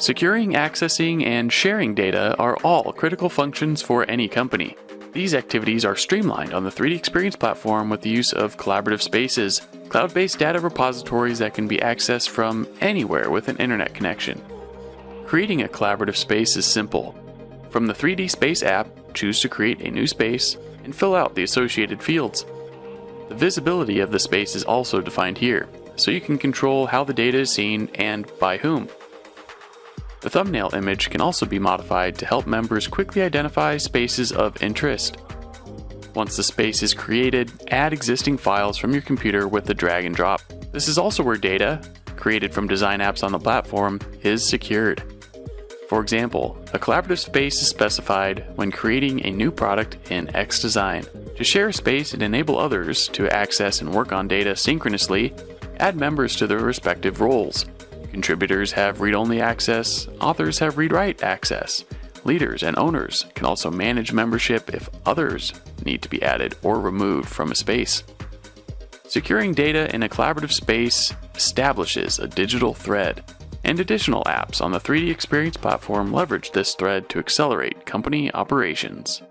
Securing, accessing, and sharing data are all critical functions for any company. These activities are streamlined on the 3DEXPERIENCE platform with the use of collaborative spaces, cloud-based data repositories that can be accessed from anywhere with an internet connection. Creating a collaborative space is simple. From the 3D Space app, choose to create a new space and fill out the associated fields. The visibility of the space is also defined here, so you can control how the data is seen and by whom. The thumbnail image can also be modified to help members quickly identify spaces of interest. Once the space is created, add existing files from your computer with the drag and drop. This is also where data, created from design apps on the platform, is secured. For example, a collaborative space is specified when creating a new product in XDesign. To share a space and enable others to access and work on data synchronously, add members to their respective roles. Contributors have read-only access, authors have read-write access. Leaders and owners can also manage membership if others need to be added or removed from a space. Securing data in a collaborative space establishes a digital thread, and additional apps on the 3DEXPERIENCE platform leverage this thread to accelerate company operations.